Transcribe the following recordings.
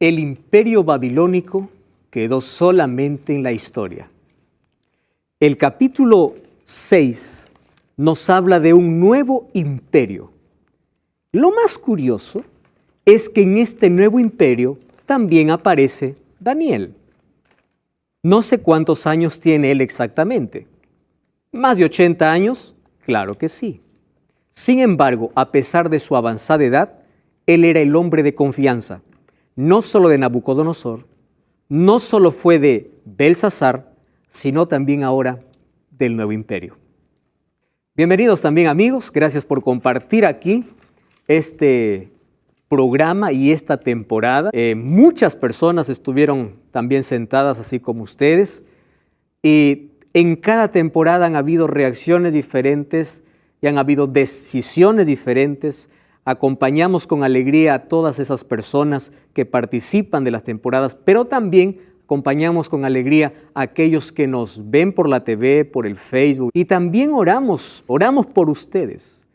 El imperio babilónico quedó solamente en la historia. El capítulo 6 nos habla de un nuevo imperio. Lo más curioso es que en este nuevo imperio también aparece Daniel. No sé cuántos años tiene él exactamente. ¿Más de 80 años? Claro que sí. Sin embargo, a pesar de su avanzada edad, él era el hombre de confianza, no solo de Nabucodonosor, no solo fue de Belsasar, sino también ahora del nuevo imperio. Bienvenidos también, amigos, gracias por compartir aquí este programa y esta temporada. Muchas personas estuvieron también sentadas así como ustedes, y en cada temporada han habido reacciones diferentes y han habido decisiones diferentes. Acompañamos con alegría a todas esas personas que participan de las temporadas, pero también acompañamos con alegría a aquellos que nos ven por la TV, por el Facebook, y también oramos por ustedes.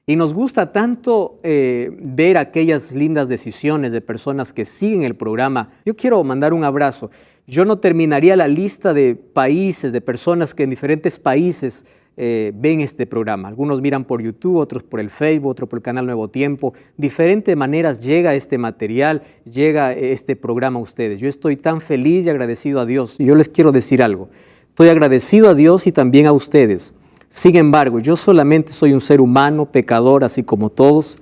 Y nos gusta tanto ver aquellas lindas decisiones de personas que siguen el programa. Yo quiero mandar un abrazo. Yo no terminaría la lista de países, de personas que en diferentes países ven este programa. Algunos miran por YouTube, otros por el Facebook, otros por el canal Nuevo Tiempo. Diferentes maneras llega este material, llega este programa a ustedes. Yo estoy tan feliz y agradecido a Dios. Y yo les quiero decir algo. Estoy agradecido a Dios y también a ustedes. Sin embargo, yo solamente soy un ser humano, pecador, así como todos.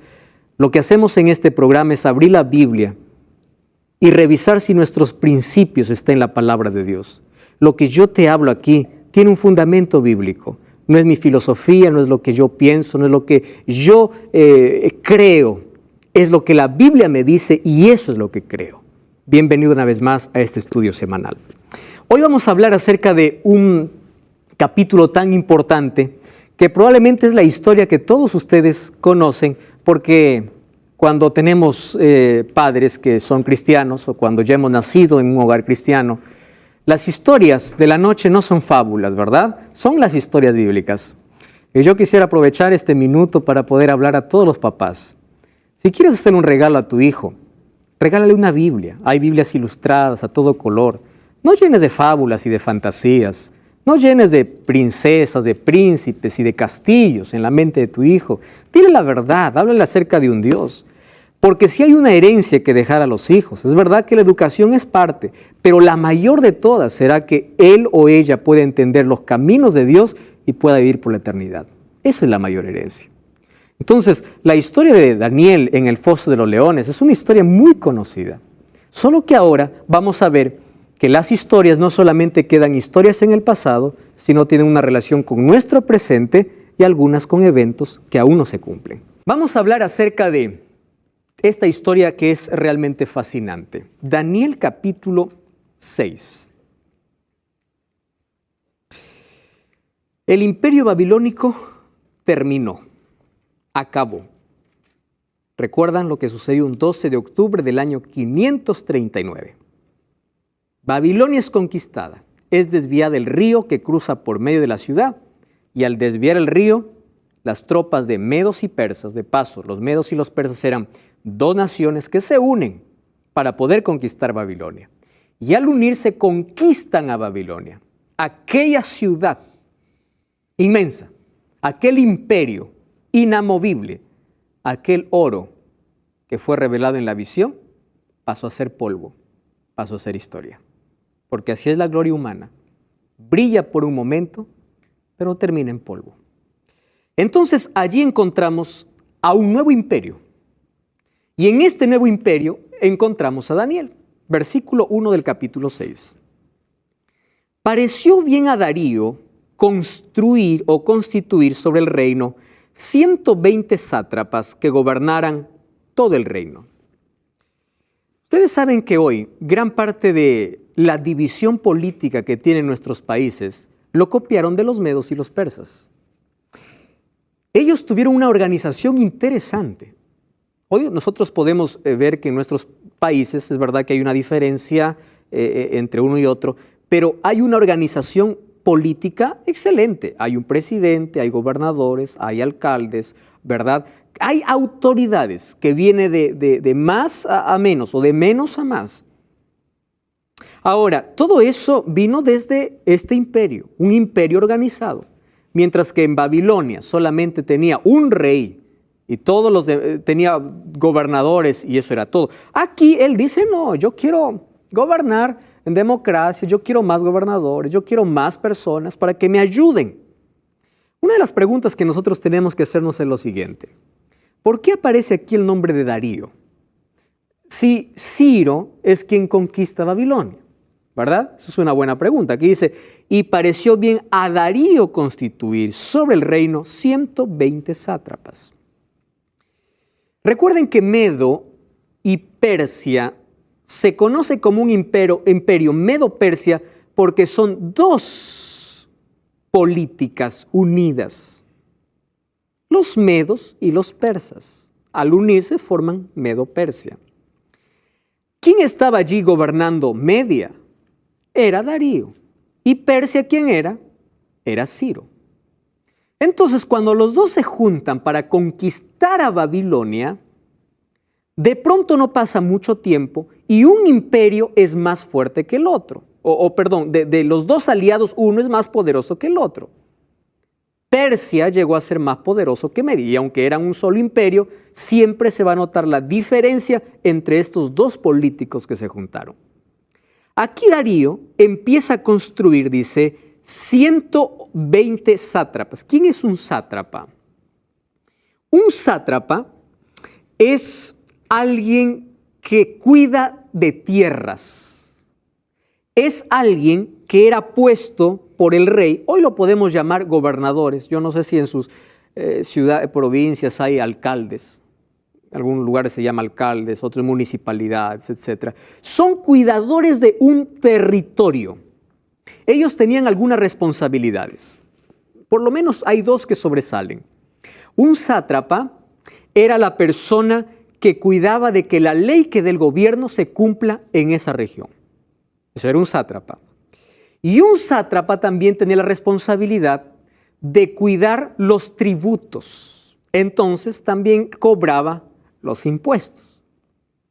Lo que hacemos en este programa es abrir la Biblia y revisar si nuestros principios están en la palabra de Dios. Lo que yo te hablo aquí tiene un fundamento bíblico. No es mi filosofía, no es lo que yo pienso, no es lo que yo creo. Es lo que la Biblia me dice y eso es lo que creo. Bienvenido una vez más a este estudio semanal. Hoy vamos a hablar acerca de un capítulo tan importante que probablemente es la historia que todos ustedes conocen, porque cuando tenemos padres que son cristianos o cuando ya hemos nacido en un hogar cristiano, las historias de la noche no son fábulas, ¿verdad? Son las historias bíblicas. Y yo quisiera aprovechar este minuto para poder hablar a todos los papás. Si quieres hacer un regalo a tu hijo, regálale una Biblia. Hay Biblias ilustradas a todo color. No llenes de fábulas y de fantasías. No llenes de princesas, de príncipes y de castillos en la mente de tu hijo. Dile la verdad, háblale acerca de un Dios. Porque si hay una herencia que dejar a los hijos, es verdad que la educación es parte, pero la mayor de todas será que él o ella pueda entender los caminos de Dios y pueda vivir por la eternidad. Esa es la mayor herencia. Entonces, la historia de Daniel en el foso de los leones es una historia muy conocida. Solo que ahora vamos a ver que las historias no solamente quedan historias en el pasado, sino tienen una relación con nuestro presente y algunas con eventos que aún no se cumplen. Vamos a hablar acerca de esta historia que es realmente fascinante. Daniel capítulo 6. El imperio babilónico terminó, acabó. ¿Recuerdan lo que sucedió un 12 de octubre del año 539? Babilonia es conquistada, es desviada el río que cruza por medio de la ciudad, y al desviar el río, las tropas de medos y persas, de paso, los medos y los persas eran dos naciones que se unen para poder conquistar Babilonia. Y al unirse conquistan a Babilonia, aquella ciudad inmensa, aquel imperio inamovible, aquel oro que fue revelado en la visión, pasó a ser polvo, pasó a ser historia. Porque así es la gloria humana. Brilla por un momento, pero termina en polvo. Entonces allí encontramos a un nuevo imperio. Y en este nuevo imperio encontramos a Daniel. Versículo 1 del capítulo 6. Pareció bien a Darío construir o constituir sobre el reino 120 sátrapas que gobernaran todo el reino. Ustedes saben que hoy gran parte de la división política que tienen nuestros países lo copiaron de los medos y los persas. Ellos tuvieron una organización interesante. Hoy nosotros podemos ver que en nuestros países es verdad que hay una diferencia entre uno y otro, pero hay una organización política excelente. Hay un presidente, hay gobernadores, hay alcaldes, ¿verdad? Hay autoridades que vienen de más a menos o de menos a más. Ahora, todo eso vino desde este imperio, un imperio organizado. Mientras que en Babilonia solamente tenía un rey y todos los tenía gobernadores y eso era todo. Aquí él dice, no, yo quiero gobernar en democracia, yo quiero más gobernadores, yo quiero más personas para que me ayuden. Una de las preguntas que nosotros tenemos que hacernos es lo siguiente. ¿Por qué aparece aquí el nombre de Darío? Si Ciro es quien conquista Babilonia, ¿verdad? Esa es una buena pregunta. Aquí dice, y pareció bien a Darío constituir sobre el reino 120 sátrapas. Recuerden que Medo y Persia se conoce como un imperio Medo-Persia porque son dos políticas unidas. Los medos y los persas, al unirse, forman Medo-Persia. ¿Quién estaba allí gobernando Media? Era Darío. ¿Y Persia quién era? Era Ciro. Entonces, cuando los dos se juntan para conquistar a Babilonia, de pronto no pasa mucho tiempo y un imperio es más fuerte que el otro. De los dos aliados, uno es más poderoso que el otro. Persia llegó a ser más poderoso que Media, y aunque eran un solo imperio, siempre se va a notar la diferencia entre estos dos políticos que se juntaron. Aquí Darío empieza a construir, dice, 120 sátrapas. ¿Quién es un sátrapa? Un sátrapa es alguien que cuida de tierras. Es alguien que era puesto por el rey. Hoy lo podemos llamar gobernadores. Yo no sé si en sus ciudades, provincias hay alcaldes. En algunos lugares se llama alcaldes, otros municipalidades, etc. Son cuidadores de un territorio. Ellos tenían algunas responsabilidades. Por lo menos hay dos que sobresalen. Un sátrapa era la persona que cuidaba de que la ley que del gobierno se cumpla en esa región. Eso era un sátrapa. Y un sátrapa también tenía la responsabilidad de cuidar los tributos. Entonces también cobraba los impuestos,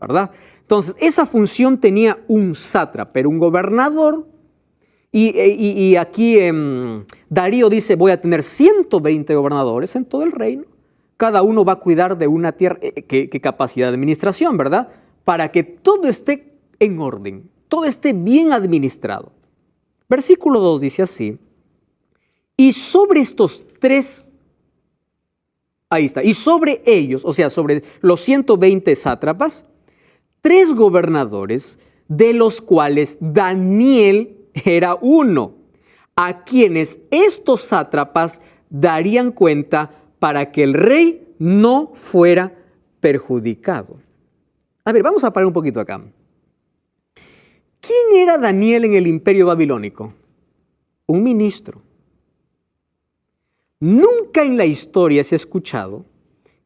¿verdad? Entonces esa función tenía un sátrapa, era un gobernador. Y aquí Darío dice, voy a tener 120 gobernadores en todo el reino. Cada uno va a cuidar de una tierra, qué capacidad de administración, ¿verdad? Para que todo esté en orden, todo esté bien administrado. Versículo 2 dice así, y sobre estos tres, ahí está, y sobre ellos, o sea, sobre los 120 sátrapas, 3 gobernadores, de los cuales Daniel era uno, a quienes estos sátrapas darían cuenta para que el rey no fuera perjudicado. A ver, vamos a parar un poquito acá. ¿Quién era Daniel en el imperio babilónico? Un ministro. Nunca en la historia se ha escuchado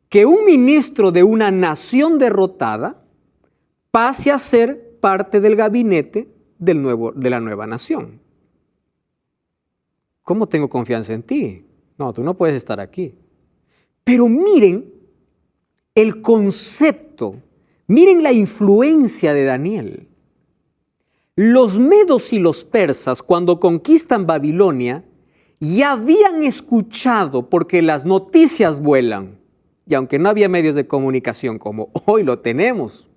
que un ministro de una nación derrotada pase a ser parte del gabinete de la nueva nación. ¿Cómo tengo confianza en ti? No, tú no puedes estar aquí. Pero miren el concepto, miren la influencia de Daniel. Los medos y los persas, cuando conquistan Babilonia, ya habían escuchado, porque las noticias vuelan, y aunque no había medios de comunicación como hoy lo tenemos,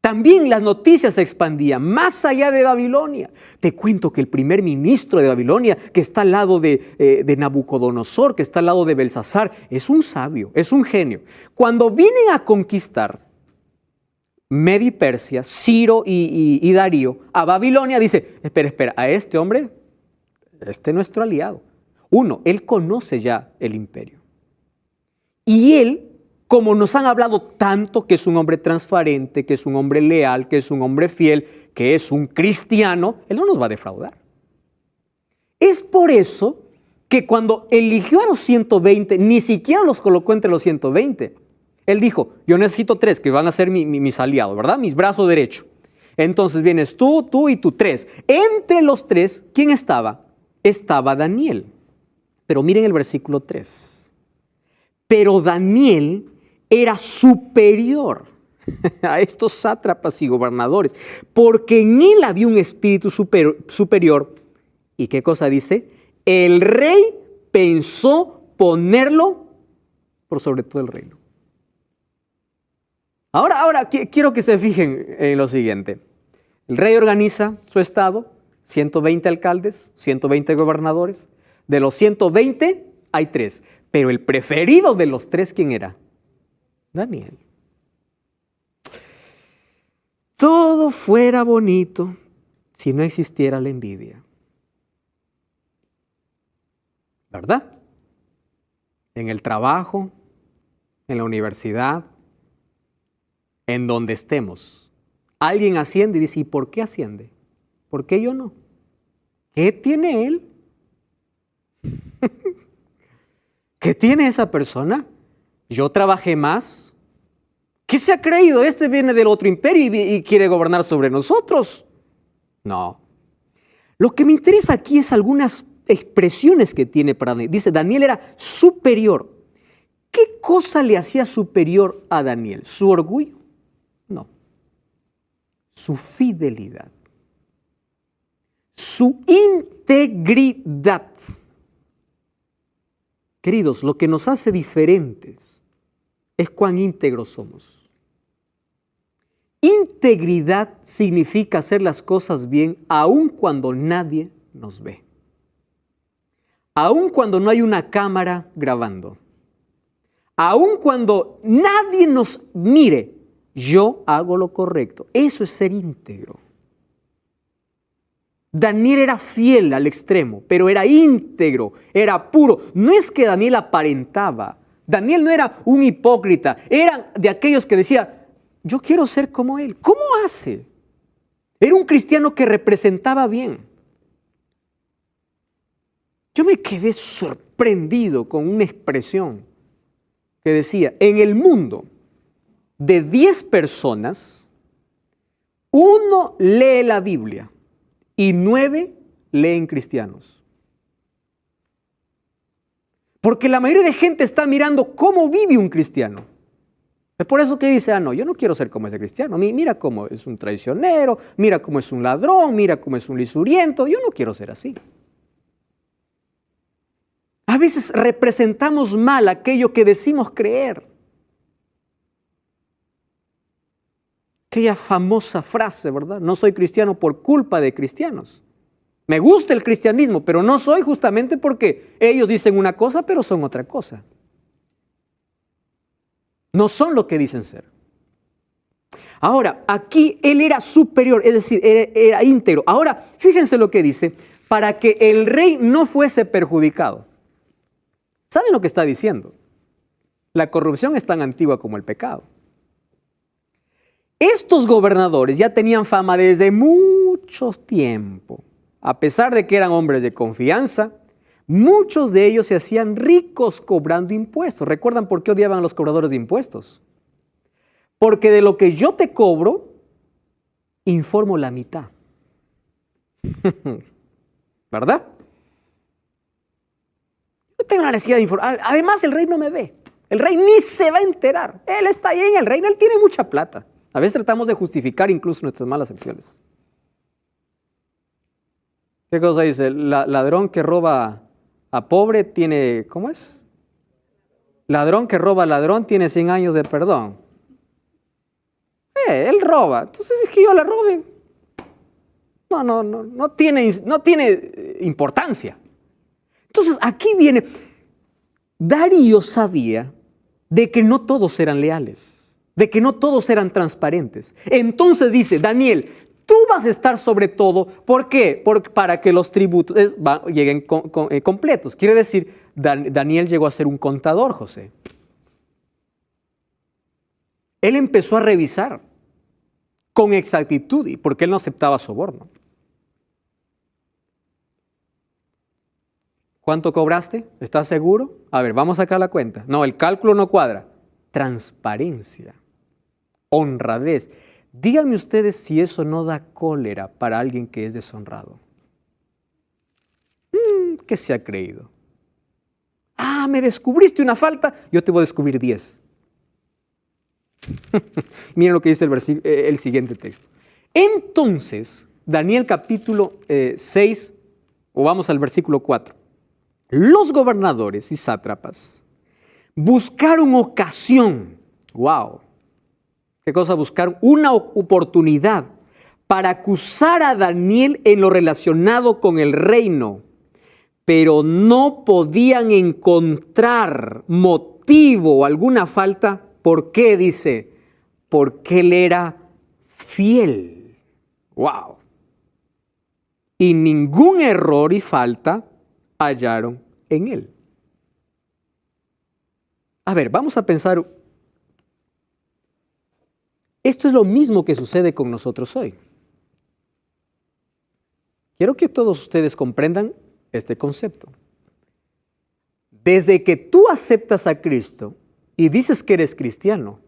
también las noticias se expandían más allá de Babilonia. Te cuento que el primer ministro de Babilonia, que está al lado de Nabucodonosor, que está al lado de Belsasar, es un sabio, es un genio. Cuando vienen a conquistar Media y Persia, Ciro y Darío, a Babilonia, dice, espera, a este hombre, este es nuestro aliado. Uno, él conoce ya el imperio. Y él, como nos han hablado tanto que es un hombre transparente, que es un hombre leal, que es un hombre fiel, que es un cristiano, él no nos va a defraudar. Es por eso que cuando eligió a los 120, ni siquiera los colocó entre los 120. Él dijo, yo necesito 3 que van a ser mis aliados, ¿verdad? Mis brazos derechos. Entonces vienes tú y tú, 3. Entre los 3, ¿quién estaba? Estaba Daniel. Pero miren el versículo 3. Pero Daniel era superior a estos sátrapas y gobernadores, porque en él había un espíritu superior. ¿Y qué cosa dice? El rey pensó ponerlo por sobre todo el reino. Ahora quiero que se fijen en lo siguiente. El rey organiza su estado, 120 alcaldes, 120 gobernadores. De los 120 hay 3, pero el preferido de los 3, ¿quién era? Daniel. Todo fuera bonito si no existiera la envidia. ¿Verdad? En el trabajo, en la universidad, en donde estemos. Alguien asciende y dice, ¿y por qué asciende? ¿Por qué yo no? ¿Qué tiene él? ¿Qué tiene esa persona? Yo trabajé más. ¿Qué se ha creído? Este viene del otro imperio y quiere gobernar sobre nosotros. No. Lo que me interesa aquí es algunas expresiones que tiene para Daniel. Dice, Daniel era superior. ¿Qué cosa le hacía superior a Daniel? ¿Su orgullo? No. Su fidelidad. Su integridad. Queridos, lo que nos hace diferentes es cuán íntegros somos. Integridad significa hacer las cosas bien aun cuando nadie nos ve. Aun cuando no hay una cámara grabando. Aun cuando nadie nos mire, yo hago lo correcto. Eso es ser íntegro. Daniel era fiel al extremo, pero era íntegro, era puro. No es que Daniel aparentaba. Daniel no era un hipócrita. Era de aquellos que decía, yo quiero ser como él. ¿Cómo hace? Era un cristiano que representaba bien. Yo me quedé sorprendido con una expresión que decía, en el mundo de 10 personas, 1 lee la Biblia y 9 leen cristianos. Porque la mayoría de gente está mirando cómo vive un cristiano. Es por eso que dice, no, yo no quiero ser como ese cristiano. Mira cómo es un traicionero, mira cómo es un ladrón, mira cómo es un lisuriento. Yo no quiero ser así. A veces representamos mal aquello que decimos creer. Aquella famosa frase, ¿verdad? No soy cristiano por culpa de cristianos. Me gusta el cristianismo, pero no soy justamente porque ellos dicen una cosa, pero son otra cosa. No son lo que dicen ser. Ahora, aquí él era superior, es decir, era íntegro. Ahora, fíjense lo que dice, para que el rey no fuese perjudicado. ¿Saben lo que está diciendo? La corrupción es tan antigua como el pecado. Estos gobernadores ya tenían fama desde mucho tiempo. A pesar de que eran hombres de confianza, muchos de ellos se hacían ricos cobrando impuestos. ¿Recuerdan por qué odiaban a los cobradores de impuestos? Porque de lo que yo te cobro, informo la mitad. ¿Verdad? No tengo la necesidad de informar. Además, el rey no me ve. El rey ni se va a enterar. Él está ahí en el reino, él tiene mucha plata. A veces tratamos de justificar incluso nuestras malas acciones. ¿Qué cosa dice? El ladrón que roba a pobre tiene, ¿cómo es? Ladrón que roba a ladrón tiene 100 años de perdón. Él roba. Entonces es que yo la robe. No tiene importancia. Entonces aquí viene, Darío sabía de que no todos eran leales, de que no todos eran transparentes. Entonces dice, Daniel, tú vas a estar sobre todo. ¿Por qué? Para que los tributos lleguen completos. Quiere decir, Daniel llegó a ser un contador, José. Él empezó a revisar con exactitud, y porque él no aceptaba soborno. ¿Cuánto cobraste? ¿Estás seguro? A ver, vamos a sacar la cuenta. No, el cálculo no cuadra. Transparencia, honradez. Díganme ustedes si eso no da cólera para alguien que es deshonrado. ¿Qué se ha creído? Me descubriste una falta, yo te voy a descubrir 10. Miren lo que dice el siguiente texto. Entonces, Daniel capítulo 6, o vamos al versículo 4. Los gobernadores y sátrapas buscaron ocasión. ¡Wow! ¿Qué cosa buscaron? Una oportunidad para acusar a Daniel en lo relacionado con el reino, pero no podían encontrar motivo o alguna falta. ¿Por qué? Dice, porque él era fiel. ¡Wow! Y ningún error y falta hallaron en él. A ver, vamos a pensar. Esto es lo mismo que sucede con nosotros hoy. Quiero que todos ustedes comprendan este concepto. Desde que tú aceptas a Cristo y dices que eres cristiano,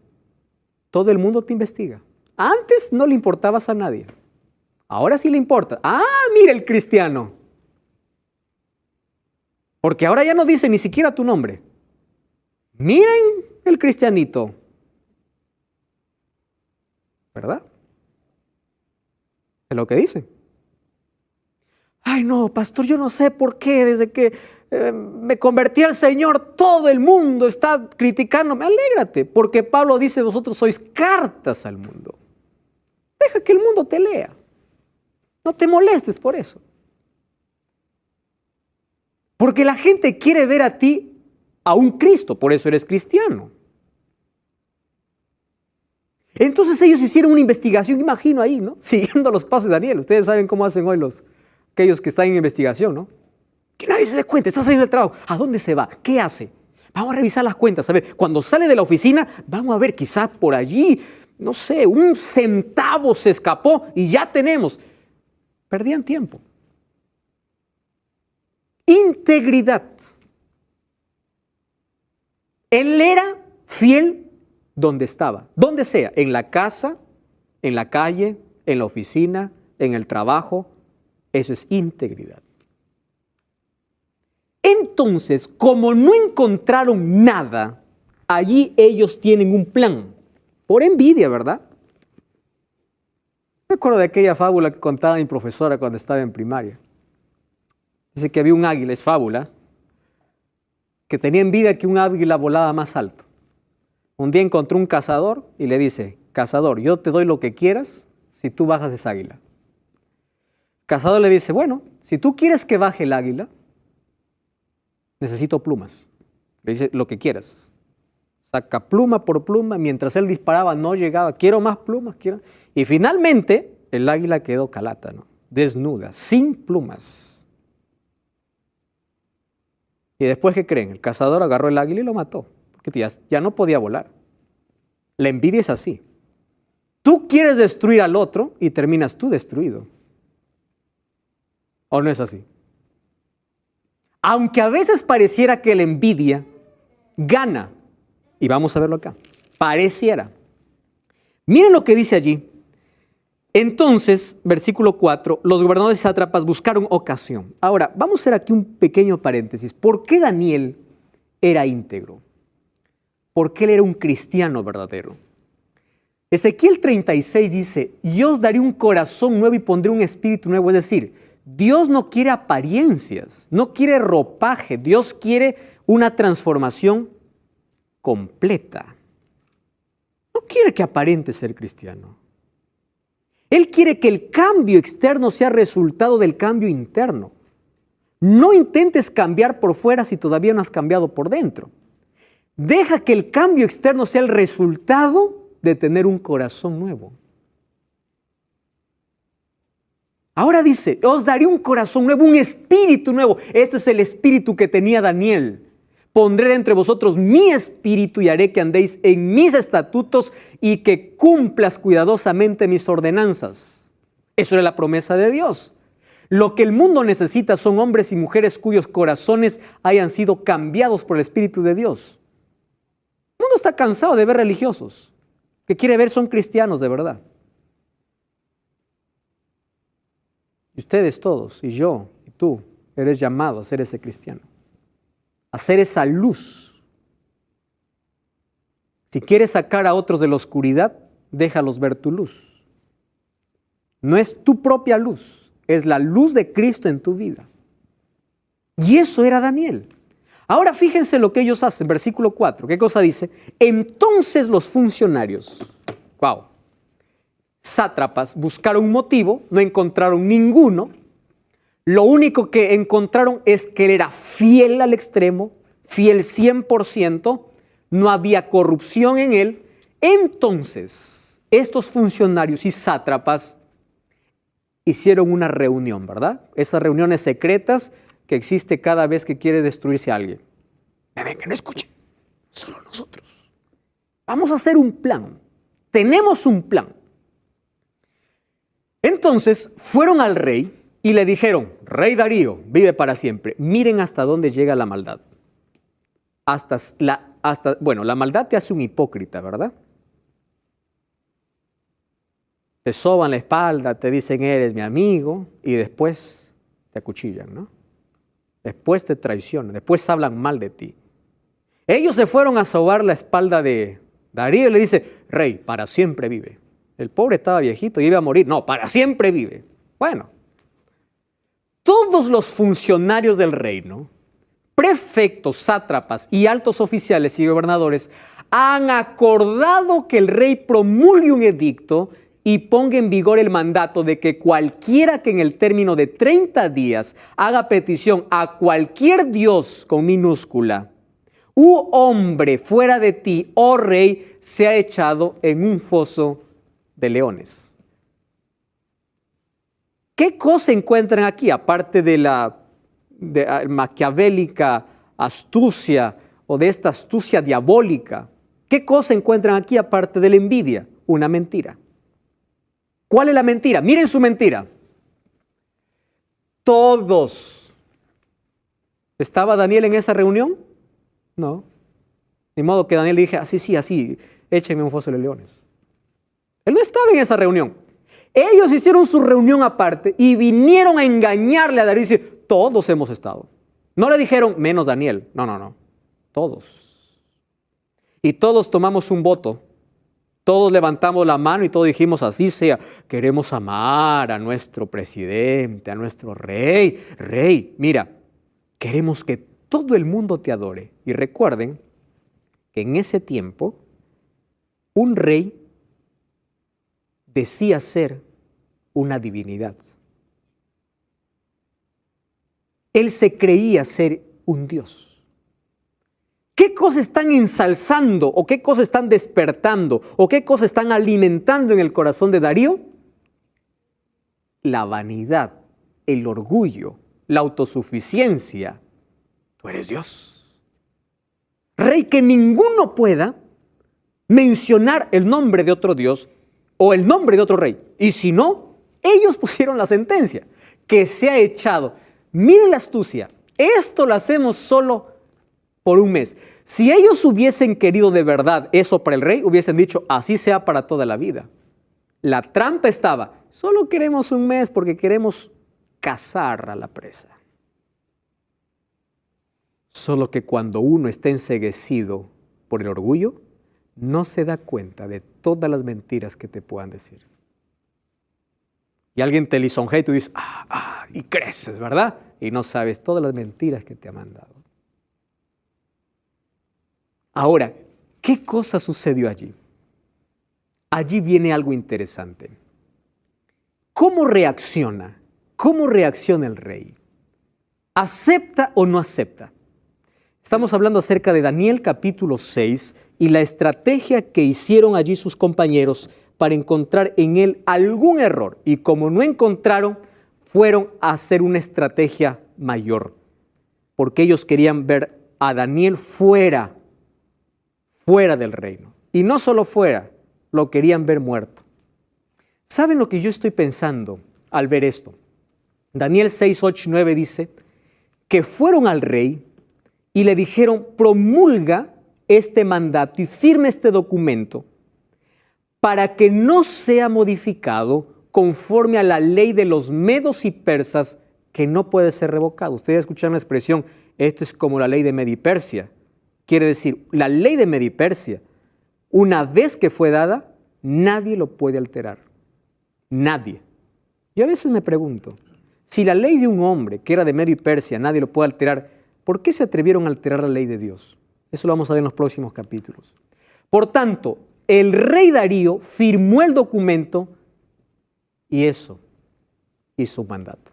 todo el mundo te investiga. Antes no le importabas a nadie. Ahora sí le importa. Mira el cristiano. Porque ahora ya no dice ni siquiera tu nombre. Miren el cristianito. ¿Verdad? Es lo que dicen. Ay, no, pastor, yo no sé por qué desde que me convertí al Señor, todo el mundo está criticándome. Alégrate, porque Pablo dice, vosotros sois cartas al mundo. Deja que el mundo te lea. No te molestes por eso. Porque la gente quiere ver a ti, a un Cristo, por eso eres cristiano. Entonces ellos hicieron una investigación, imagino ahí, ¿no? Siguiendo los pasos de Daniel. Ustedes saben cómo hacen hoy aquellos que están en investigación, ¿no? Que nadie se dé cuenta, está saliendo del trabajo. ¿A dónde se va? ¿Qué hace? Vamos a revisar las cuentas. A ver, cuando sale de la oficina, vamos a ver, quizás por allí, no sé, un centavo se escapó y ya tenemos. Perdían tiempo. Integridad. Él era fiel donde estaba, donde sea, en la casa, en la calle, en la oficina, en el trabajo. Eso es integridad. Entonces, como no encontraron nada, allí ellos tienen un plan, por envidia, ¿verdad? Me acuerdo de aquella fábula que contaba mi profesora cuando estaba en primaria. Dice que había un águila, es fábula, que tenía envidia que un águila volaba más alto. Un día encontró un cazador y le dice, cazador, yo te doy lo que quieras si tú bajas esa águila. El cazador le dice, bueno, si tú quieres que baje el águila, necesito plumas. Le dice, lo que quieras. Saca pluma por pluma, mientras él disparaba no llegaba, quiero más plumas, quiero. Y finalmente el águila quedó calata, ¿no? Desnuda, sin plumas. Y después, ¿qué creen? El cazador agarró el águila y lo mató, porque ya no podía volar. La envidia es así. Tú quieres destruir al otro y terminas tú destruido. ¿O no es así? Aunque a veces pareciera que la envidia gana, y vamos a verlo acá, pareciera. Miren lo que dice allí. Entonces, versículo 4, los gobernadores y sátrapas buscaron ocasión. Ahora, vamos a hacer aquí un pequeño paréntesis. ¿Por qué Daniel era íntegro? Porque él era un cristiano verdadero. Ezequiel 36 dice, yo os daré un corazón nuevo y pondré un espíritu nuevo. Es decir, Dios no quiere apariencias, no quiere ropaje. Dios quiere una transformación completa. No quiere que aparente ser cristiano. Él quiere que el cambio externo sea resultado del cambio interno. No intentes cambiar por fuera si todavía no has cambiado por dentro. Deja que el cambio externo sea el resultado de tener un corazón nuevo. Ahora dice, os daré un corazón nuevo, un espíritu nuevo. Este es el espíritu que tenía Daniel. Pondré dentro de vosotros mi espíritu y haré que andéis en mis estatutos y que cumplas cuidadosamente mis ordenanzas. Eso era la promesa de Dios. Lo que el mundo necesita son hombres y mujeres cuyos corazones hayan sido cambiados por el Espíritu de Dios. El mundo está cansado de ver religiosos. Que quiere ver son cristianos de verdad. Y ustedes todos, y yo, y tú, eres llamado a ser ese cristiano. a ser esa luz. Si quieres sacar a otros de la oscuridad, déjalos ver tu luz. No es tu propia luz, es la luz de Cristo en tu vida. Y eso era Daniel. Ahora fíjense lo que ellos hacen, versículo 4. ¿Qué cosa dice? Entonces los funcionarios, sátrapas, buscaron un motivo, no encontraron ninguno. Lo único que encontraron es que él era fiel al extremo, fiel 100%, no había corrupción en él. Entonces, estos funcionarios y sátrapas hicieron una reunión, ¿verdad? Esas reuniones secretas que existe cada vez que quiere destruirse a alguien. Vengan, escuchen, solo nosotros. Vamos a hacer un plan. Tenemos un plan. Entonces fueron al rey y le dijeron: Rey Darío, vive para siempre. Miren hasta dónde llega la maldad. La maldad te hace un hipócrita, ¿verdad? Te soban la espalda, te dicen eres mi amigo y después te acuchillan, ¿no? Después te traicionan, después hablan mal de ti. Ellos se fueron a sobar la espalda de Darío y le dice: Rey, para siempre vive. El pobre estaba viejito y iba a morir. No, para siempre vive. Bueno, todos los funcionarios del reino, prefectos, sátrapas y altos oficiales y gobernadores han acordado que el rey promulgue un edicto y ponga en vigor el mandato de que cualquiera que en el término de 30 días haga petición a cualquier dios con minúscula u hombre fuera de ti, oh rey, sea echado en un foso de leones. ¿Qué cosa encuentran aquí, aparte de la maquiavélica astucia o de esta astucia diabólica? ¿Qué cosa encuentran aquí aparte de la envidia? Una mentira. ¿Cuál es la mentira? Miren su mentira. Todos. ¿Estaba Daniel en esa reunión? No. De modo que Daniel dije: así, échenme un foso de leones. Él no estaba en esa reunión. Ellos hicieron su reunión aparte y vinieron a engañarle a Darío y decir: todos hemos estado. No le dijeron menos Daniel. No. Todos. Y todos tomamos un voto. Todos levantamos la mano y todos dijimos: así sea, queremos amar a nuestro presidente, a nuestro rey. Rey, mira, queremos que todo el mundo te adore. Y recuerden que en ese tiempo un rey decía ser una divinidad. Él se creía ser un dios. ¿Qué cosas están ensalzando o qué cosas están despertando o qué cosas están alimentando en el corazón de Darío? La vanidad, el orgullo, la autosuficiencia. Tú eres Dios. Rey, que ninguno pueda mencionar el nombre de otro Dios o el nombre de otro rey. Y si no, ellos pusieron la sentencia, que se ha echado. Miren la astucia. Esto lo hacemos solo por un mes. Si ellos hubiesen querido de verdad eso para el rey, hubiesen dicho: así sea para toda la vida. La trampa estaba: solo queremos un mes porque queremos cazar a la presa. Solo que cuando uno está enceguecido por el orgullo, no se da cuenta de todas las mentiras que te puedan decir. Y alguien te lisonjea y tú dices: y creces, ¿verdad? Y no sabes todas las mentiras que te ha mandado. Ahora, ¿qué cosa sucedió allí? Allí viene algo interesante. ¿Cómo reacciona? ¿Cómo reacciona el rey? ¿Acepta o no acepta? Estamos hablando acerca de Daniel capítulo 6 y la estrategia que hicieron allí sus compañeros para encontrar en él algún error. Y como no encontraron, fueron a hacer una estrategia mayor. Porque ellos querían ver a Daniel fuera del reino. Y no solo fuera, lo querían ver muerto. ¿Saben lo que yo estoy pensando al ver esto? Daniel 6, 8 y 9 dice que fueron al rey y le dijeron: promulga este mandato y firme este documento para que no sea modificado conforme a la ley de los medos y persas que no puede ser revocado. Ustedes escuchan la expresión, esto es como la ley de Media y Persia. Quiere decir, la ley de Media y Persia, una vez que fue dada, nadie lo puede alterar. Nadie. Yo a veces me pregunto, si la ley de un hombre que era de Media y Persia nadie lo puede alterar, ¿por qué se atrevieron a alterar la ley de Dios? Eso lo vamos a ver en los próximos capítulos. Por tanto, el rey Darío firmó el documento y eso hizo un mandato.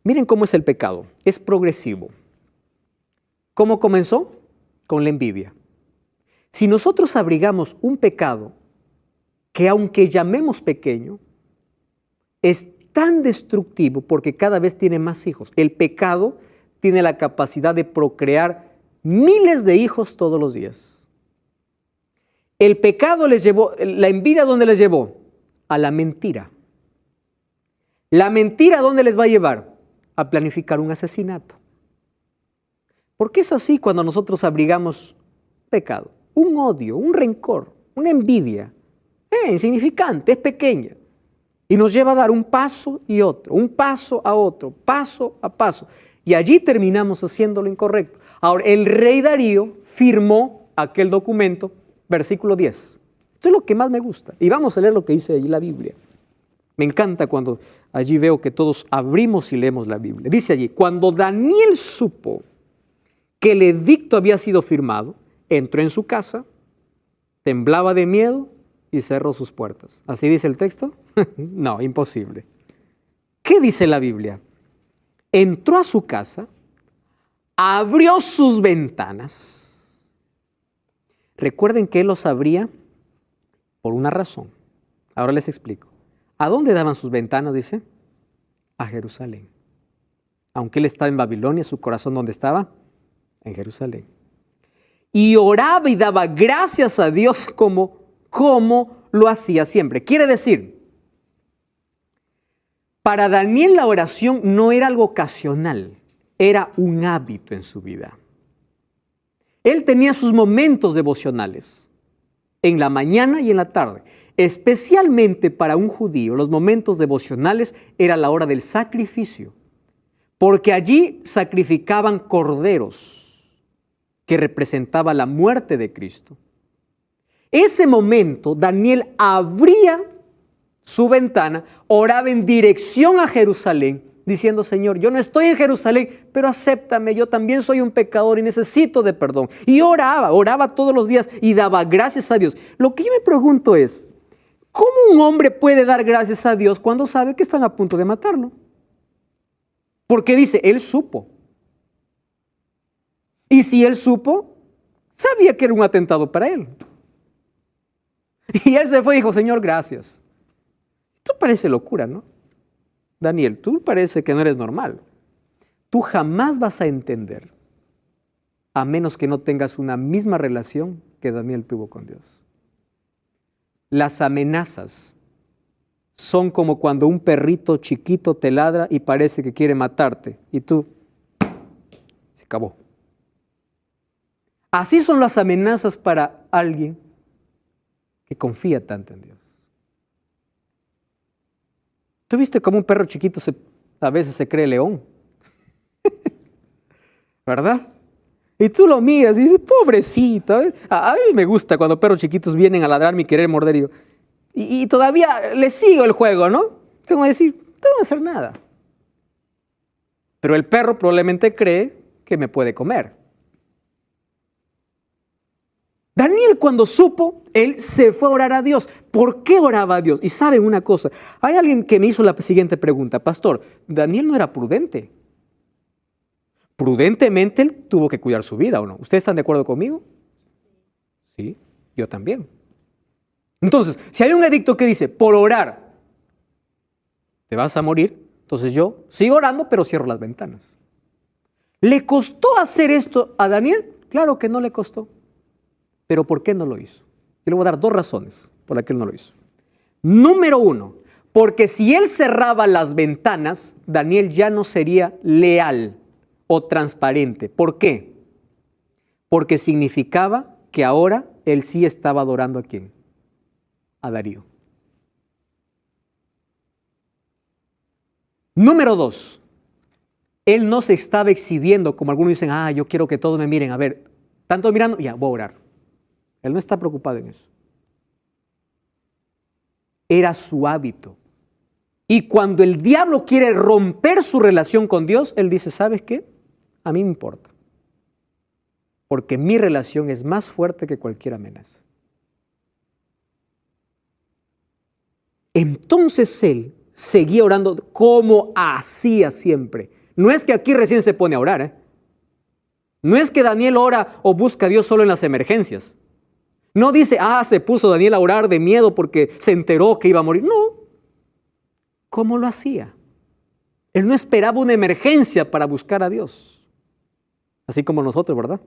Miren cómo es el pecado. Es progresivo. ¿Cómo comenzó? Con la envidia. Si nosotros abrigamos un pecado que, aunque llamemos pequeño, es tan destructivo porque cada vez tiene más hijos. El pecado tiene la capacidad de procrear miles de hijos todos los días. El pecado les llevó, la envidia, ¿dónde les llevó? A la mentira. ¿La mentira dónde les va a llevar? A planificar un asesinato. ¿Por qué es así cuando nosotros abrigamos pecado? Un odio, un rencor, una envidia. Insignificante, es pequeña. Y nos lleva a dar un paso y otro, un paso a otro, paso a paso. Y allí terminamos haciendo lo incorrecto. Ahora, el rey Darío firmó aquel documento, versículo 10. Esto es lo que más me gusta. Y vamos a leer lo que dice allí la Biblia. Me encanta cuando allí veo que todos abrimos y leemos la Biblia. Dice allí, cuando Daniel supo que el edicto había sido firmado, entró en su casa, temblaba de miedo y cerró sus puertas. ¿Así dice el texto? No, imposible. ¿Qué dice la Biblia? Entró a su casa, abrió sus ventanas. Recuerden que él los abría por una razón. Ahora les explico. ¿A dónde daban sus ventanas, dice? A Jerusalén. Aunque él estaba en Babilonia, su corazón, ¿dónde estaba? En Jerusalén. Y oraba y daba gracias a Dios como lo hacía siempre. Quiere decir, para Daniel la oración no era algo ocasional, era un hábito en su vida. Él tenía sus momentos devocionales, en la mañana y en la tarde. Especialmente para un judío, los momentos devocionales era la hora del sacrificio, porque allí sacrificaban corderos que representaba la muerte de Cristo. Ese momento, Daniel abría su ventana, oraba en dirección a Jerusalén, diciendo, Señor, yo no estoy en Jerusalén, pero acéptame, yo también soy un pecador y necesito de perdón. Y oraba todos los días y daba gracias a Dios. Lo que yo me pregunto es, ¿cómo un hombre puede dar gracias a Dios cuando sabe que están a punto de matarlo? Porque dice, él supo. Y si él supo, sabía que era un atentado para él. Y él se fue y dijo, Señor, gracias. Esto parece locura, ¿no? Daniel, tú parece que no eres normal. Tú jamás vas a entender, a menos que no tengas una misma relación que Daniel tuvo con Dios. Las amenazas son como cuando un perrito chiquito te ladra y parece que quiere matarte. Y tú, se acabó. Así son las amenazas para alguien que confía tanto en Dios. ¿Tú viste cómo un perro chiquito a veces se cree león? ¿Verdad? Y tú lo miras y dices, pobrecito. A mí me gusta cuando perros chiquitos vienen a ladrarme y querer morder. Y todavía les sigo el juego, ¿no? Como decir, tú no vas a hacer nada. Pero el perro probablemente cree que me puede comer. Daniel, cuando supo, él se fue a orar a Dios. ¿Por qué oraba a Dios? Y saben una cosa, hay alguien que me hizo la siguiente pregunta, pastor, Daniel no era prudente. Prudentemente él tuvo que cuidar su vida, ¿o no? ¿Ustedes están de acuerdo conmigo? Sí, yo también. Entonces, si hay un edicto que dice, por orar, te vas a morir, entonces yo sigo orando, pero cierro las ventanas. ¿Le costó hacer esto a Daniel? Claro que no le costó. Pero ¿por qué no lo hizo? Yo le voy a dar 2 razones por las que él no lo hizo. Número 1, porque si él cerraba las ventanas, Daniel ya no sería leal o transparente. ¿Por qué? Porque significaba que ahora él sí estaba adorando ¿a quién? A Darío. Número 2, él no se estaba exhibiendo como algunos dicen, yo quiero que todos me miren, a ver, tanto mirando, ya, voy a orar. Él no está preocupado en eso. Era su hábito. Y cuando el diablo quiere romper su relación con Dios, él dice, ¿sabes qué? A mí me importa. Porque mi relación es más fuerte que cualquier amenaza. Entonces él seguía orando como hacía siempre. No es que aquí recién se pone a orar, No es que Daniel ora o busca a Dios solo en las emergencias. No dice, se puso Daniel a orar de miedo porque se enteró que iba a morir. No. ¿Cómo lo hacía? Él no esperaba una emergencia para buscar a Dios. Así como nosotros, ¿verdad?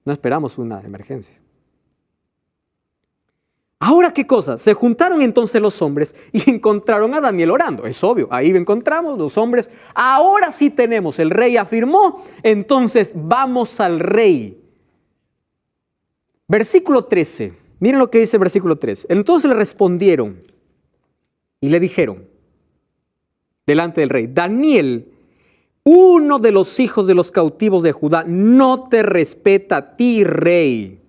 No esperamos una emergencia. Ahora, ¿qué cosa? Se juntaron entonces los hombres y encontraron a Daniel orando. Es obvio, ahí encontramos los hombres. Ahora sí tenemos, el rey afirmó, entonces vamos al rey. Versículo 13. Miren lo que dice el versículo 13. Entonces le respondieron y le dijeron delante del rey, Daniel, uno de los hijos de los cautivos de Judá, no te respeta a ti, rey.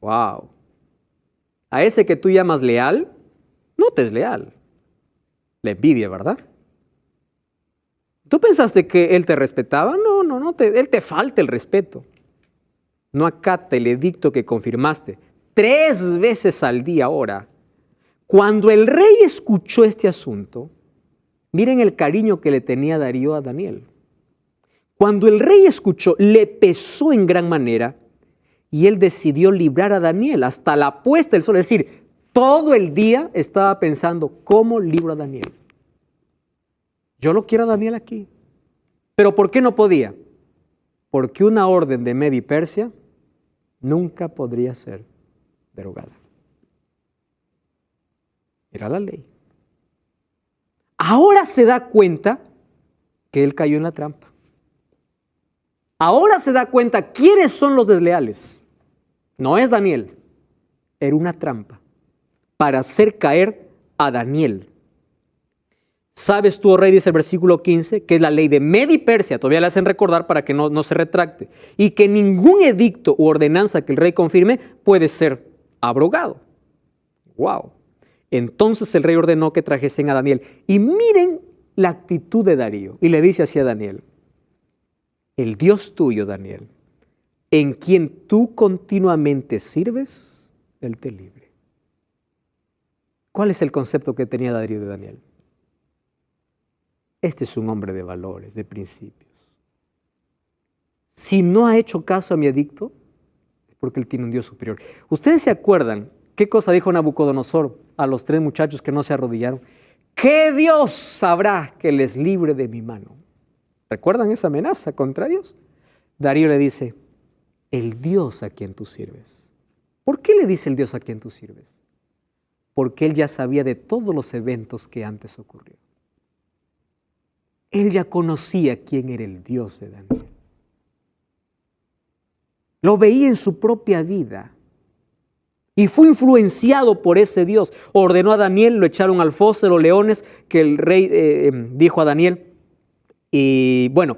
Wow. A ese que tú llamas leal, no te es leal. Le envidia, ¿verdad? ¿Tú pensaste que él te respetaba? No, él te falta el respeto. No acata el edicto que confirmaste 3 veces al día ahora. Cuando el rey escuchó este asunto, miren el cariño que le tenía Darío a Daniel. Cuando el rey escuchó, le pesó en gran manera y él decidió librar a Daniel hasta la puesta del sol. Es decir, todo el día estaba pensando, ¿cómo libro a Daniel? Yo lo quiero a Daniel aquí. ¿Pero por qué no podía? Porque una orden de Media y Persia nunca podría ser derogada. Era la ley. Ahora se da cuenta que él cayó en la trampa. Ahora se da cuenta quiénes son los desleales. No es Daniel. Era una trampa para hacer caer a Daniel. ¿Sabes tú, oh rey, dice el versículo 15, que es la ley de Media y Persia? Todavía le hacen recordar para que no se retracte. Y que ningún edicto u ordenanza que el rey confirme puede ser abrogado. ¡Wow! Entonces el rey ordenó que trajesen a Daniel. Y miren la actitud de Darío. Y le dice así a Daniel, el Dios tuyo, Daniel, en quien tú continuamente sirves, Él te libre. ¿Cuál es el concepto que tenía Darío de Daniel? Este es un hombre de valores, de principios. Si no ha hecho caso a mi edicto, es porque él tiene un Dios superior. ¿Ustedes se acuerdan qué cosa dijo Nabucodonosor a los 3 muchachos que no se arrodillaron? ¿Qué Dios sabrá que les libre de mi mano? ¿Recuerdan esa amenaza contra Dios? Darío le dice, el Dios a quien tú sirves. ¿Por qué le dice el Dios a quien tú sirves? Porque él ya sabía de todos los eventos que antes ocurrieron. Él ya conocía quién era el Dios de Daniel. Lo veía en su propia vida. Y fue influenciado por ese Dios. Ordenó a Daniel, lo echaron al foso de los leones, que el rey dijo a Daniel. Y bueno,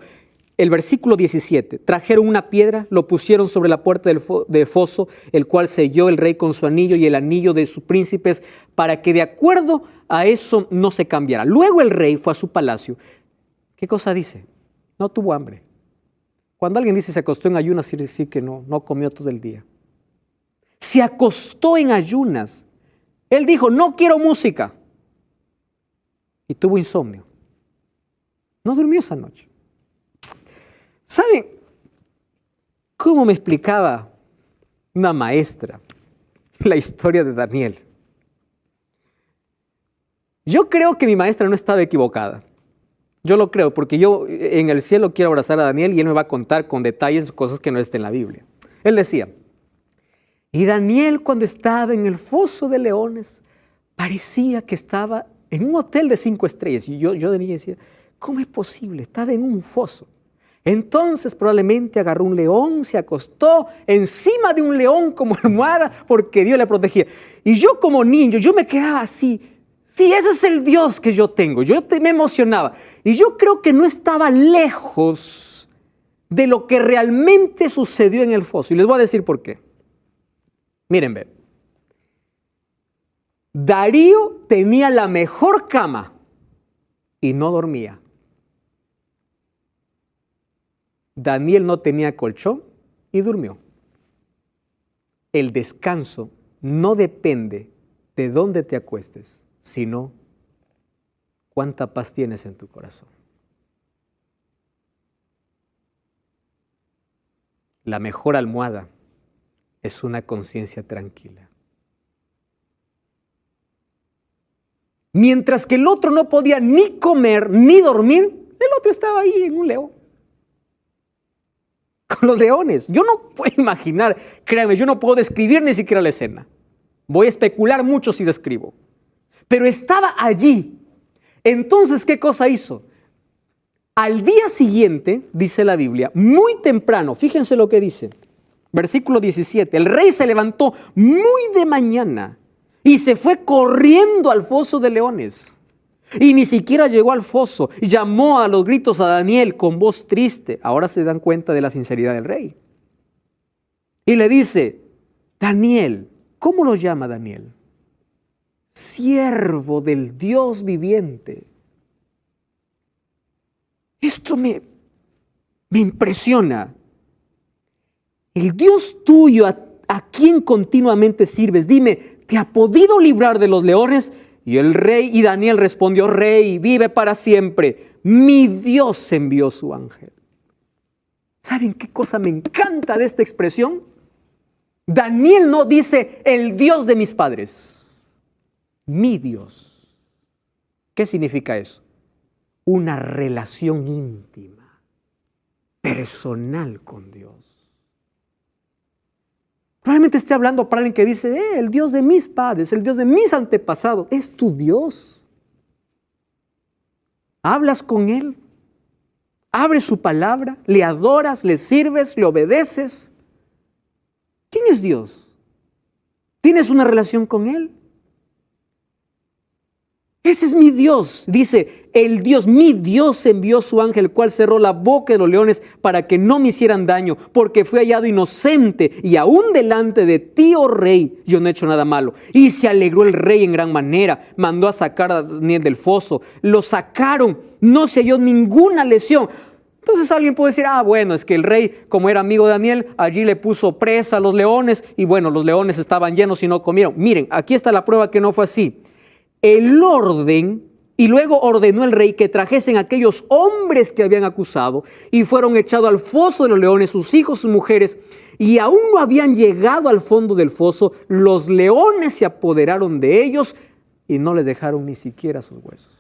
el versículo 17, trajeron una piedra, lo pusieron sobre la puerta del foso, el cual selló el rey con su anillo y el anillo de sus príncipes, para que de acuerdo a eso no se cambiara. Luego el rey fue a su palacio. ¿Qué cosa dice? No tuvo hambre. Cuando alguien dice se acostó en ayunas, quiere decir que no comió todo el día. Se acostó en ayunas. Él dijo, no quiero música. Y tuvo insomnio. No durmió esa noche. ¿Saben cómo me explicaba una maestra la historia de Daniel? Yo creo que mi maestra no estaba equivocada. Yo lo creo, porque yo en el cielo quiero abrazar a Daniel y él me va a contar con detalles cosas que no estén en la Biblia. Él decía, y Daniel cuando estaba en el foso de leones, parecía que estaba en un hotel de 5 estrellas. Y yo de niño decía, ¿cómo es posible? Estaba en un foso. Entonces probablemente agarró un león, se acostó encima de un león como almohada porque Dios le protegía. Y yo como niño, yo me quedaba así, Sí, ese es el Dios que yo tengo. Me emocionaba. Y yo creo que no estaba lejos de lo que realmente sucedió en el foso. Y les voy a decir por qué. Miren, ve. Darío tenía la mejor cama y no dormía. Daniel no tenía colchón y durmió. El descanso no depende de dónde te acuestes, sino cuánta paz tienes en tu corazón. La mejor almohada es una conciencia tranquila. Mientras que el otro no podía ni comer ni dormir, el otro estaba ahí en un león. Con los leones. Yo no puedo imaginar, créanme, yo no puedo describir ni siquiera la escena. Voy a especular mucho si describo. Pero estaba allí. Entonces, ¿qué cosa hizo? Al día siguiente, dice la Biblia, muy temprano, fíjense lo que dice, versículo 17, el rey se levantó muy de mañana y se fue corriendo al foso de leones. Y ni siquiera llegó al foso, llamó a los gritos a Daniel con voz triste. Ahora se dan cuenta de la sinceridad del rey. Y le dice, Daniel, ¿cómo lo llama Daniel? Siervo del Dios viviente. Esto me impresiona. El Dios tuyo a quien continuamente sirves, dime, ¿te ha podido librar de los leones? Y el rey, y Daniel respondió, Rey, vive para siempre. Mi Dios envió su ángel. ¿Saben qué cosa me encanta de esta expresión? Daniel no dice el Dios de mis padres. Mi Dios. ¿Qué significa eso? Una relación íntima, personal con Dios. Probablemente esté hablando para alguien que dice, el Dios de mis padres, el Dios de mis antepasados, es tu Dios. Hablas con Él, abres su palabra, le adoras, le sirves, le obedeces. ¿Quién es Dios? ¿Tienes una relación con Él? Ese es mi Dios, dice el Dios, mi Dios envió su ángel, el cual cerró la boca de los leones para que no me hicieran daño, porque fui hallado inocente y aún delante de ti, oh rey, yo no he hecho nada malo. Y se alegró el rey en gran manera, mandó a sacar a Daniel del foso, lo sacaron, no se halló ninguna lesión. Entonces alguien puede decir, bueno, es que el rey, como era amigo de Daniel, allí le puso presa a los leones y bueno, los leones estaban llenos y no comieron. Miren, aquí está la prueba que no fue así. El orden, y luego ordenó el rey que trajesen aquellos hombres que habían acusado y fueron echados al foso de los leones, sus hijos, sus mujeres, y aún no habían llegado al fondo del foso, los leones se apoderaron de ellos y no les dejaron ni siquiera sus huesos.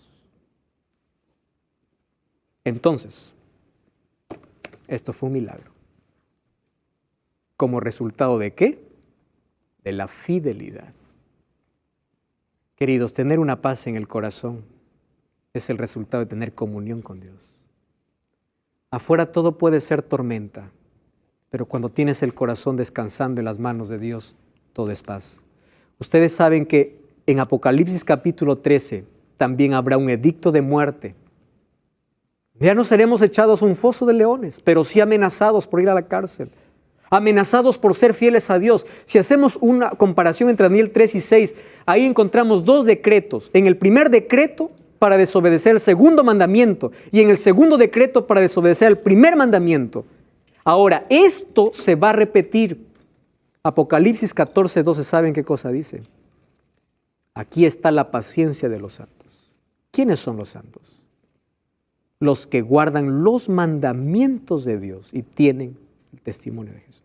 Entonces, esto fue un milagro. ¿Como resultado de qué? De la fidelidad. Queridos, tener una paz en el corazón es el resultado de tener comunión con Dios. Afuera todo puede ser tormenta, pero cuando tienes el corazón descansando en las manos de Dios, todo es paz. Ustedes saben que en Apocalipsis capítulo 13 también habrá un edicto de muerte. Ya no seremos echados a un foso de leones, pero sí amenazados por ir a la cárcel. Amenazados por ser fieles a Dios. Si hacemos una comparación entre Daniel 3 y 6, ahí encontramos dos decretos. En el primer decreto, para desobedecer el segundo mandamiento, y en el segundo decreto, para desobedecer el primer mandamiento. Ahora, esto se va a repetir. Apocalipsis 14, 12, ¿saben qué cosa dice? Aquí está la paciencia de los santos. ¿Quiénes son los santos? Los que guardan los mandamientos de Dios y tienen el testimonio de Jesús.